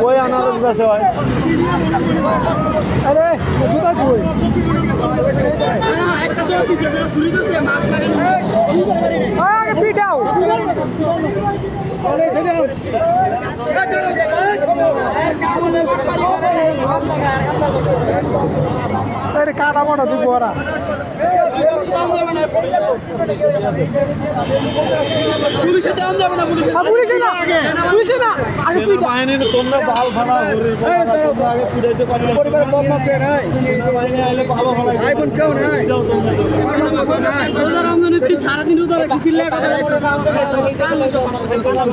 ওই আনারস বেশি হয়। আরে কোথায় কই আগে পিটাও আরে কাটা বড় তুই বড়া পুলিশে দাম যাবে না পুলিশে না আগে পিটা বাহিনী তোমরা বাল ফালা আগে পিটাইতে পারলে পরিবারের বম মাপে নাই বাহিনী আইলে ভালো ভালো ভাই বোন কেউ নাই রোজা রমজানে তুই সারাদিন রোজা রাখি ফিরলে কথা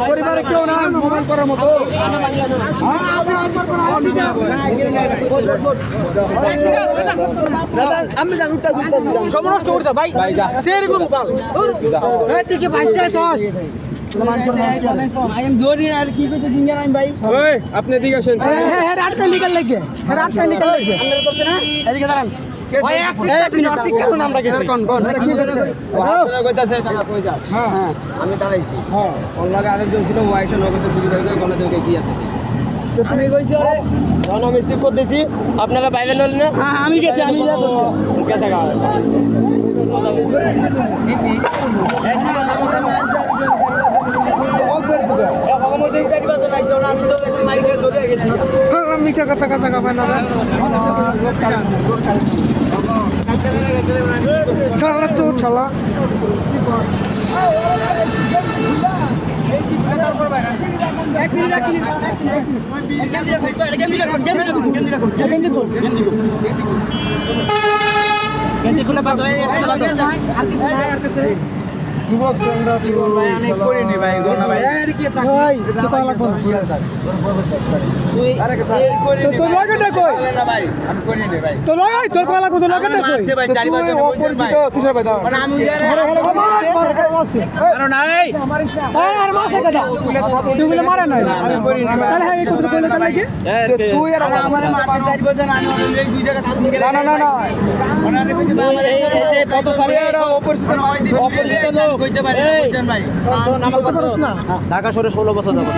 পরিবারে কেউ নাই মোবাইল করার মতো আমি যা উঠতা সমনষ্ট করতে ভাই শেয়ার করুন পাল এই তুই কি ভাইসা সস আই এম দৌড়ি আর কি কইছে দিন আমি ভাই ওই আপনি দিকে আসেন হ্যাঁ রাতটা লিগাল লাগে রাতটা লিগাল লাগে আমরা করতে না এদিকে দাঁড়ান ওই এক মিনিট কেন আমরা গেছি কোন কইতাছে কই যা হ্যাঁ আমি দাঁড়াইছি হ্যাঁ ওর লাগে আরেকজন ছিল ওয়াইটা লগতে চুরি করে গলা থেকে কি আছে তুমি কইছো আরে যখন আমি চেক করতেছি আপনারা বাইরে ললেন না হ্যাঁ আমি গেছি আমি যাব কেসা গা মিছা কথা কথা কাপায় না তো ঠালা যুবক সংগ্রাম ভাই অনেক করিনি ভাই গোনা ভাই আর কি ভাই তো কল লাগবে তুই তো লাগাটা কই না ভাই আমি করিনি ভাই তো লাগাই তোর কল লাগবে তো লাগাটা কই আছে ভাই চারি বাজে অপরিচিত তুই ভাই দাও মানে আমি আরে নাই আর মাসে কাটা তুই মারা নাই আমি করিনি তাহলে হ্যাঁ কত কইলে তাহলে কি তুই আর আমারে মাসে চারি বাজে আমি এই দুই জায়গা টাসি গেল না না না মানে কিছু এই যে কত সালে অপরিচিত অপরিচিত লোক কইতে পারে বুঝছেন ভাই নাম করছ না ঢাকা শহরে 16 বছর যাব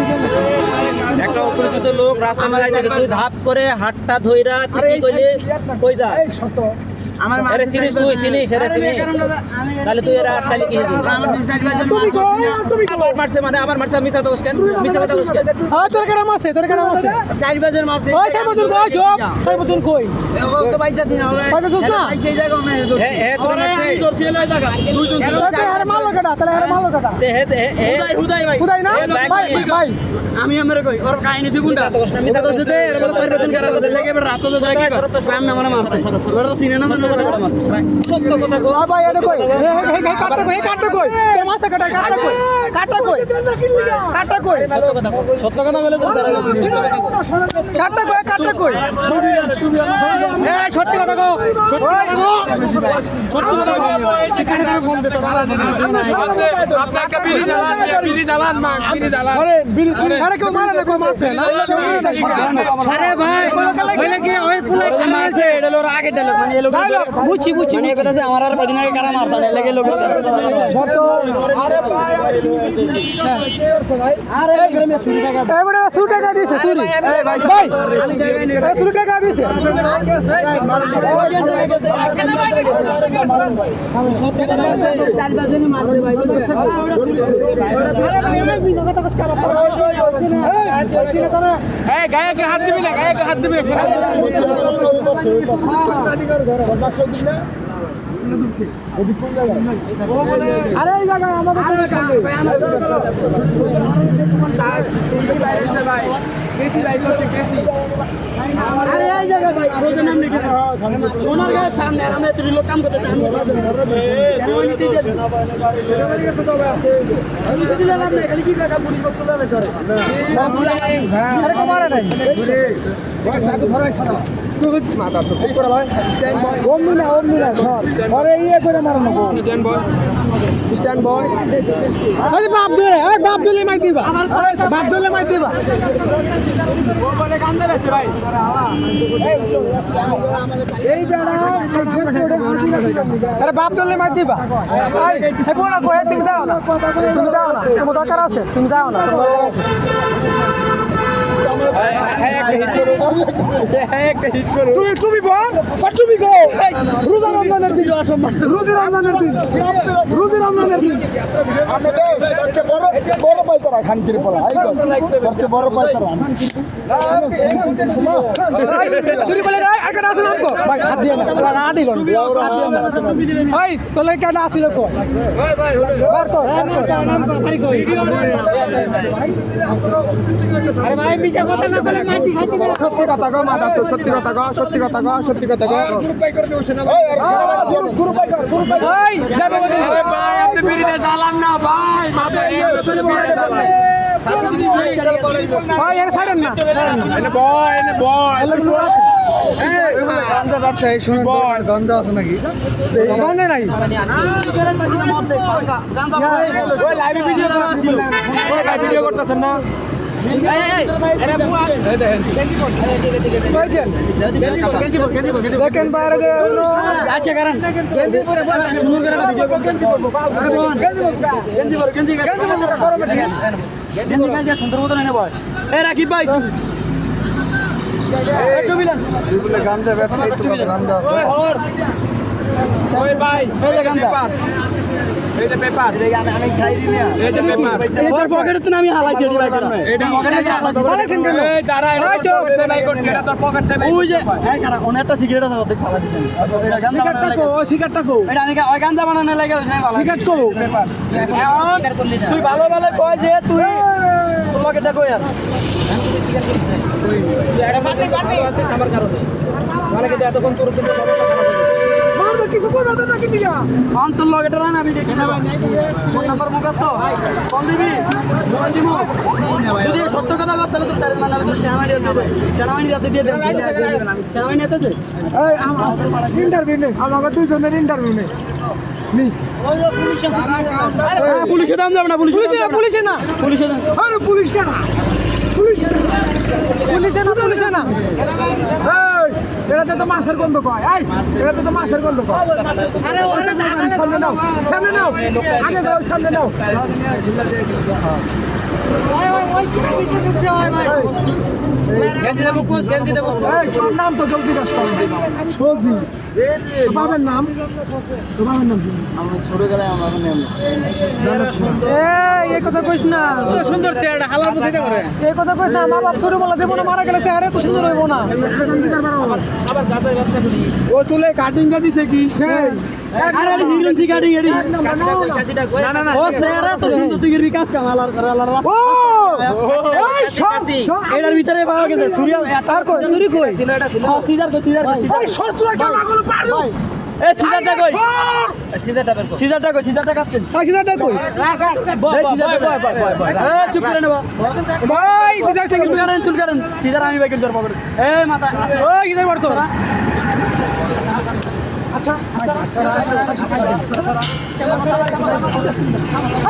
একটা অপরিচিত লোক রাস্তা দিয়ে যাইতেছে তুই ধাপ করে হাতটা ধইরা তুই কি কইলে কই যা এই সত্য আমার আরে চিনিস তুই চিনিস আরে চিনি তাহলে তুই এর হাত খালি কি দিবি আমার দিস চাইবাজন তুমি কি মারছে মানে আবার মারছে মিছা দোষ কেন মিছা কথা দোষ কেন হ্যাঁ তোর কারাম আছে চাইবাজন মারছে ওই তাই বদন কই জব তাই বদন কই তো বাইজাছি না বাইজাছ না এই জায়গা না হে তোর মারছে তোর ছেলে এই জায়গা দুইজন ছিল আরে মাল কাটা তাহলে আরে মাল কাটা হুদাই ভাই হুদাই না ভাই আমি আমরে কই ওর কাহিনী আছে কোনটা মিছা দোষ দে এর বলে পরিবর্তন করা বলে লাগে এবার রাত তো ধরে কি করতে আমি না মারছে ওরা তো সিনে না সত্য কথা কই ভাই এটা কই এই কাটটা কই তোর মাথা কাটা কই সত্য কথা বলে তো কাটটা কই এই সত্যি কথা কও সত্যি কথা কও এই কাটটা ফোন দে তো মারা দে আপনাকে বিড়ি জ্বালান আরে বিড়ি আরে কেউ মারে না কো মারছে না আরে ভাই বলে কি ওই পুলাই মারছে এটা লোর আগে ডালে মানে এই লোক বুঝছি মানে কথা যে আমার আর কদিন আগে কারা মারতা না লাগে লোকের আরে ভাই আরে গ্রামে চুরি টাকা এবারে চুরি টাকা দিছে চুরি ভাই চুরি টাকা দিছে সত্য কথা বলছে চার বাজনে মারছে ভাই এই গায়ে হাত দিবি না আরে এই জায়গা আমাদের আরে এই জায়গা ভাই রোজের নাম লিখে সোনার গায়ের সামনে আর আমরা এত লোক কাম করতে বাপ দলে মাই দিবা আরে বাপ দলে মাই দিবা তুমি যাও না দরকার আছে তুমি যাও না তুমি বল তুমি গো রোজা রমজানের দিন রোজা রমজানের দিন রোজা রমজানের দিন বড় পাইতারা খানকির বলা সবচেয়ে বড় পাইতারা চুরি বলে রে একা আছে নাম কো ভাই হাত দিয়ে না দিল ভাই তোলে কেন আসিল কো ভাই বার কর নাম কো ভাই কই আরে ভাই মিছা কথা না বলে মাটি খাইতে না সত্যি কথা গো মাদা তো সত্যি কথা গো সত্যি কথা গো সত্যি কথা গো গ্রুপ পাই করে দেউছ না গ্রুপ পাই কর ভাই যাবে আরে ভাই আপনি বিড়িতে জ্বালান না ভাই মাথা এই বিড়িতে জ্বালান ভাই এর ছাড়েন না এনে বয় গাঞ্জা ব্যবসায়ী শুনুন গাঞ্জা আছে নাকি গাঞ্জা নাই লাইভে ভিডিও করতেছেন না দেখেন বাইরে আচ্ছা কারণ রাকিব ভাই গাঞ্জা ব্যবসায়ী গাঞ্জা ওই ভাই এই যে পেপার আমি খাই দিই না এই যে পেপার এর পকেটে তো আমি হালাইছি এটা পকেটে হালাইছেন কেন এই দাঁড়া এটা ভাই করতে এটা তোর পকেট থেকে ওই যে এই কারা কোন একটা সিগারেট আছে ওতে খালা দিছেন এটা গাঞ্জা সিগারেটটা কো ওই সিগারেটটা কো এটা আমি ওই গাঞ্জা বানানো লাগে সিগারেট কো পেপার তুই ভালো ভালো কয় যে তুই পকেটটা কই আর এটা মাটি আছে সাবার কারণে মানে কি এতক্ষণ তোর কিন্তু অবস্থা খারাপ হয়ে মারবে কিছু কই না নাকি দিয়া অন্তর লগেটা না আমি দেখি না ভাই ফোন নাম্বার মুখস্থ কোন দিবি মোবাইল দিমু যদি সত্য কথা কর তাহলে তো তার মানে তো সেনাবাহিনী রাতে দিয়ে দেব সেনাবাহিনী রাতে দে এই আমার ইন্টারভিউ নেই আমাকে দুইজনের ইন্টারভিউ নেই নি পুলিশে দাম যাবে না পুলিশে না পুলিশে দাম আরে পুলিশ কেন পুলিশে না এই এটাতে তো মাছের গন্ধ কয় এই এটাতে তো মাছের গন্ধ কয় আরে সামনে নাও আগে যাও সামনে নাও তোর নাম তো জলদি কাজ করে সবজি বাবার নাম কি আমার ছোট গেলে আমার নাম এই কথা কইস না সুন্দর চেহারা হালার মধ্যে করে এই কথা কইস না মা বাপ ছোট বলা দেব না মারা গেলে চেহারা তো সুন্দর হইব না আবার গাছের ব্যবসা করি ও চুলে কাটিং কা দিছে কি সেই আরে হিরোইন ঠিক কাটিং এডি না ও চেহারা তো সুন্দর তুই বিকাশ কামালার ও এই শাসি এটার ভিতরে পাওয়া গেছে সুরিয়া তার কই চুরি কই সিজার এই শর্টটা কেন আগলে পারু এ সিজারটা কই সিজারটা কাটছেন সিজারটা কই এই সিজারটা কই এ চুপ করে নেবা ভাই সিজারটা কিন্তু চুল কাটেন সিজার আমি বাইকেল ধরব এই মাথা ওই ইধার বার কর আচ্ছা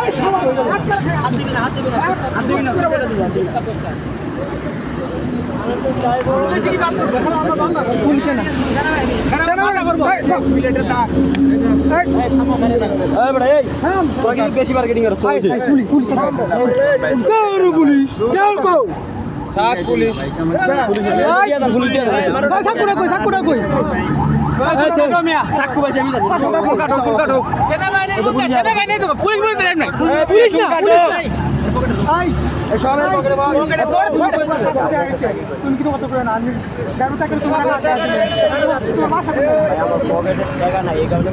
এই শালা হাত দিবি না পুলিশে না বেশি মার্কেটিং পুলিশ তুমি কিন্তু কত করে না আমি গাড়ি চাকরি তোমার জায়গা নাই এই কারণে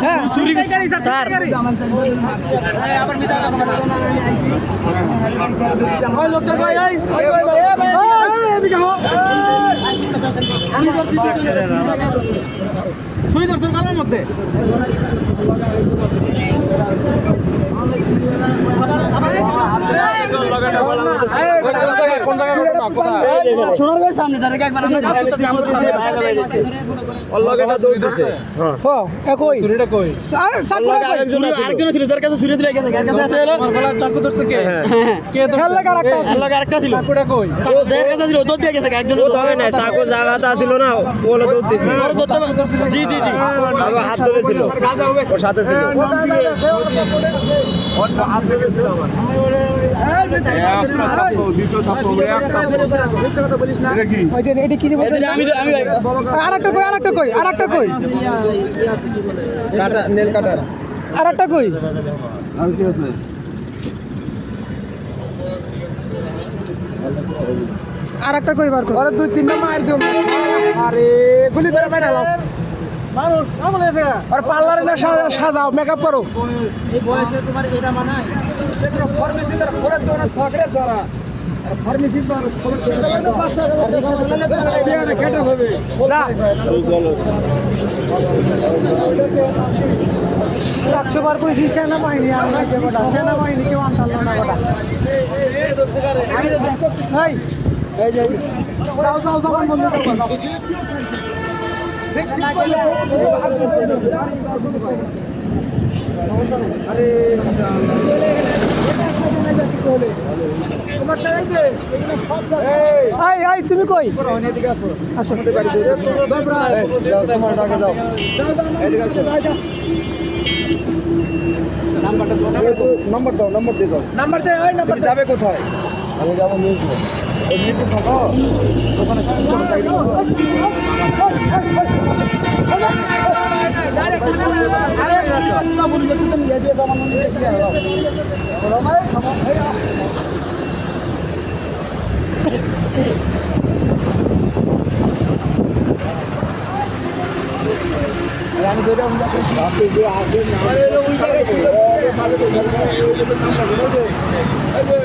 হ্যাঁ চুরি স্যার আবার মিছা কথা ওই লোকটা কই এই এদিকে হো আমি তো ছুরি ধরতে কালার মধ্যে কোন জায়গা সোনারগঞ্জ সামনে ডাইরেক্ট একবার অলগেটা দৌড় দিছে হ্যাঁ একই চুরিটা কই আরেকজন ছিল যার কাছে চুরি দিলে গেছে কার কাছে আছে হলো মারফলা চাকু ধরছে কে ধরছে আরেকটা ছিল চাকুটা কই ও যার কাছে ছিল দৌড় দিয়ে গেছে একজন ও ধরে না চাকু জায়গাটা ছিল না ওলে দৌড় দিছে জি আর হাত ধরেছিল ওর সাথে ছিল ওর হাত ধরেছিল এটা কি যে বলছেন? আরেকটা কই কাটা নেল কাটার আরেকটা কই আর কি আছে আরেকটা কই বার কর। আরে 2-3টা মার দিও। আরে গুলি করে মার হালাও। মানুষ আমলে ফে। আর পার্লারে না সাজাও মেকআপ করো। এই বয়সে তোমার এটা মানায়? এটা ফার্মেসি তার পরে তো না থাকরে সারা। আর ফার্মেসি তো আর খবর না পাঁচটা রিকশা চালালে তো আইডিয়াটা কেটে হবে। না। 100 বার কই সেনা বাহিনী আর না যে বড় সেনা বাহিনী কেউ আনতাল না বড়। আমি তো ভাই এই যে যাও সামান বন্ধ করো ঠিক করলে আরে তোমার চাইবে এই এই তুমি কই এদিকে আসো আসো আমাদের বাড়ি যাও তোমার আগে যাও এদিকে আসো নাম্বার দাও নাম্বার দিয়ে দাও নাম্বার দে ওই নাম্বার যাবে কোথায় আমি যাব মিউজিয়াম এই মিউজিয়াম থাকো ওখানে কোনো চাইলে আরে না বলি যে তুমি নিয়ে দিয়ে দাও আমার মনে কি হয় ওরা ভাই এই আমি যেটা আপনি যে আসেন না ওই জায়গায় ছিল এই যে